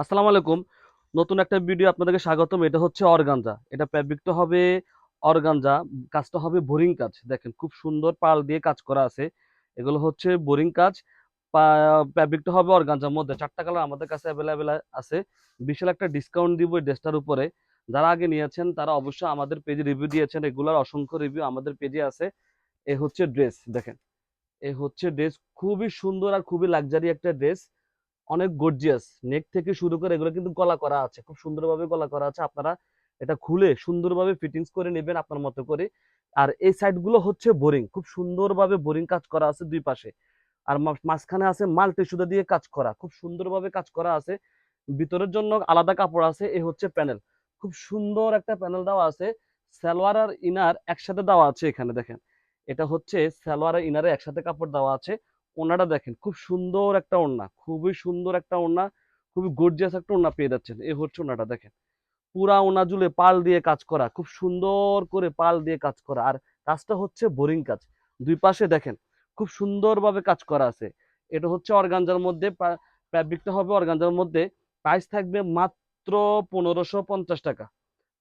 আসসালামু আলাইকুম। নতুন একটা ভিডিও আপনাদেরকে স্বাগতম। এটা হচ্ছে অর্গানজা। এটা ফেব্রিকটা হবে অর্গানজা, কাজটা হবে বোরিং কাজ। দেখেন খুব সুন্দর পাল দিয়ে কাজ করা আছে। এগুলো হচ্ছে বোরিং কাজ। ফেব্রিকটা হবে অর্গানজার মধ্যে। 4টা কালার আমাদের কাছে অ্যাভেলেবেল আছে। বিশাল একটা ডিসকাউন্ট দিব এই ড্রেসটার উপরে। যারা আগে নিয়েছেন তারা অবশ্যই আমাদের পেজে রিভিউ দিয়েছেন। রেগুলার অসংখ্য রিভিউ আমাদের পেজে আছে। এ হচ্ছে ড্রেস দেখেন। এ হচ্ছে ড্রেস, খুবই সুন্দর আর খুবই লাক্সারি একটা ড্রেস। অনেক গর্জিয়াস, নেক থেকে শুরু করে এগুলো কিন্তু গলা করা আছে, খুব সুন্দরভাবে গলা করা আছে। আপনারা এটা খুলে সুন্দরভাবে ফিটিংস করে নেবেন আপনার মতো করে। আর এই সাইড গুলো হচ্ছে বোরিং, খুব সুন্দরভাবে বোরিং কাজ করা আছে দুই পাশে। আর মাঝখানে আছে মাল্টি সুতা দিয়ে কাজ করা, খুব সুন্দরভাবে কাজ করা আছে। ভিতরের জন্য আলাদা কাপড় আছে। এই হচ্ছে প্যানেল, খুব সুন্দর একটা প্যানেল দেওয়া আছে। সালোয়ার আর ইনার একসাথে দেওয়া আছে এখানে দেখেন। এটা হচ্ছে সালোয়ার আর ইনারে একসাথে কাপড় দেওয়া আছে। ওড়নাটা দেখেন, খুব সুন্দর একটা ওড়না, খুবই সুন্দর একটা ওড়না, খুবই গর্জিয়াস একটা ওড়না পেয়ে যাচ্ছেন। এই হচ্ছে ওড়নাটা দেখেন, পুরা ওড়না জুড়ে পাল দিয়ে কাজ করা, খুব সুন্দর করে পাল দিয়ে কাজ করা। আর কাজটা হচ্ছে বোরিং কাজ। দুই পাশে দেখেন খুব সুন্দরভাবে কাজ করা আছে। এটা হচ্ছে অর্গানজার মধ্যে, ফ্যাব্রিকটা হবে অর্গানজার মধ্যে। প্রাইস থাকবে মাত্র 1550 টাকা।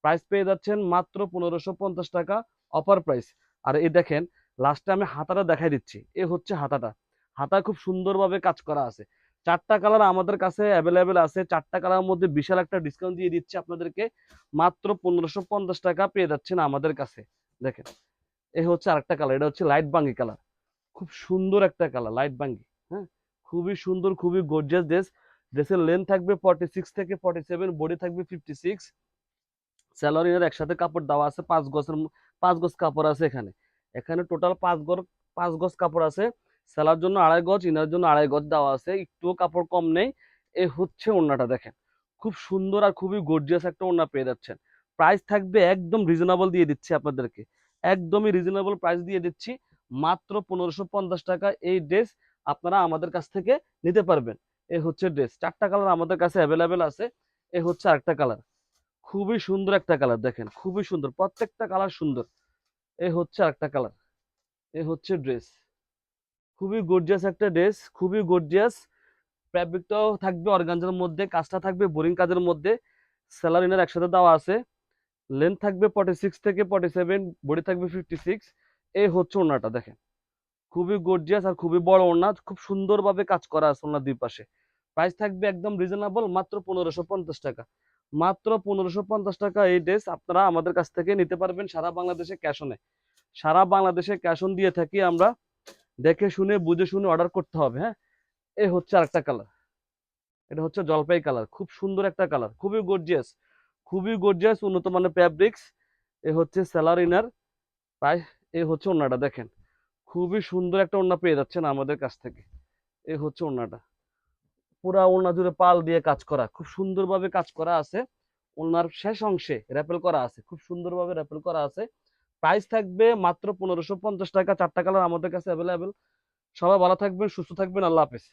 প্রাইস পেয়ে যাচ্ছেন মাত্র 1550 টাকা, অফার প্রাইস। আর এই দেখেন, লাস্টে আমি হাতাটা দেখাই দিচ্ছি। এ হচ্ছে হাতাটা। হাতা খুব সুন্দরভাবে কাজ করা আছে। 4টা কালার আমাদের কাছে অ্যাভেলেবেল আছে। 4টা কালার মধ্যে বিশাল একটা ডিসকাউন্ট দিয়ে দিচ্ছি আপনাদেরকে। মাত্র 1550 টাকা পেয়ে যাচ্ছেন আমাদের কাছে। দেখেন, এ হচ্ছে আরেকটা কালার, এটা হচ্ছে লাইট বাঙ্গি কালার। খুব সুন্দর একটা কালার, লাইট বাঙ্গি। হ্যাঁ, খুবই সুন্দর, খুবই গর্জিয়াস ড্রেস। ড্রেসের লেন্থ থাকবে 46 থেকে 47, বডি থাকবে 56। স্যালোয়ার একসাথে কাপড় দেওয়া আছে 5 গজের, 5 গজ কাপড় আছে এখানে। এখানে টোটাল 5 গজ, 5 গজ কাপড় আছে। সেলার জন্য 2.5 গজ, ইনার জন্য 2.5 গজ দেওয়া আছে, একটুও কাপড় কম নেই। এ হচ্ছে ওড়নাটা দেখেন, খুব সুন্দর আর খুবই গর্জিয়াস একটা ওড়না পেয়ে যাচ্ছেন। প্রাইস থাকবে একদম রিজনেবল দিয়ে দিচ্ছি আপনাদেরকে, একদমই রিজনেবল প্রাইস দিয়ে দিচ্ছি। মাত্র 1550 টাকা এই ড্রেস আপনারা আমাদের কাছ থেকে নিতে পারবেন। এ হচ্ছে ড্রেস, 4টা কালার আমাদের কাছে অ্যাভেলেবেল আছে। এ হচ্ছে আরেকটা কালার, খুবই সুন্দর একটা কালার দেখেন, খুবই সুন্দর, প্রত্যেকটা কালার সুন্দর। এ হচ্ছে আরেকটা কালার। এ হচ্ছে ড্রেস, খুবই গর্জিয়াস একটা ড্রেস, খুবই গর্জিয়াস। ফ্যাব্রিকটাও থাকবে অর্গানজার মধ্যে, কাজটা থাকবে বোরিং কাজের মধ্যে। সেলার ইনার একসাথে দেওয়া আছে। লেন্থ থাকবে 46 থেকে 47, বডি থাকবে 56। এই হচ্ছে ওড়নাটা দেখেন, খুবই গর্জিয়াস আর খুবই বড় ওড়না, খুব সুন্দরভাবে কাজ করা আছে ওড়নার দুই পাশে। প্রাইস থাকবে একদম রিজনেবল, মাত্র 1550 টাকা। মাত্র 1550 টাকা এই ড্রেস আপনারা আমাদের কাছ থেকে নিতে পারবেন সারা বাংলাদেশে ক্যাশ অনে। সারা বাংলাদেশে ক্যাশ অন দিয়ে থাকি আমরা। দেখে শুনে বুঝে শুনে অর্ডার করতে হবে। হ্যাঁ, এই হচ্ছে আরেকটা কালার, এটা হচ্ছে জলপাই কালার, খুব সুন্দর একটা কালার, খুবই গর্জিয়াস, খুবই গর্জিয়াস, উন্নত মানের ফ্যাব্রিক্স। এ হচ্ছে সেলার ইনার। প্রায়, এ হচ্ছে ওড়নাটা দেখেন, খুবই সুন্দর একটা ওড়না পেয়ে যাচ্ছেন আমাদের কাছ থেকে। এ হচ্ছে ওড়নাটা, পুরা ওড়না জুড়ে পাল দিয়ে কাজ করা, খুব সুন্দরভাবে কাজ করা আছে। ওড়নার শেষ অংশে র্যাপেল করা আছে, খুব সুন্দরভাবে র্যাপেল করা আছে। প্রাইস থাকবে মাত্র 1550 টাকা। 4টা কালার আমাদের কাছে অ্যাভেলেবেল। সবাই ভালো থাকবেন, সুস্থ থাকবেন, আল্লাহ হাফেজ।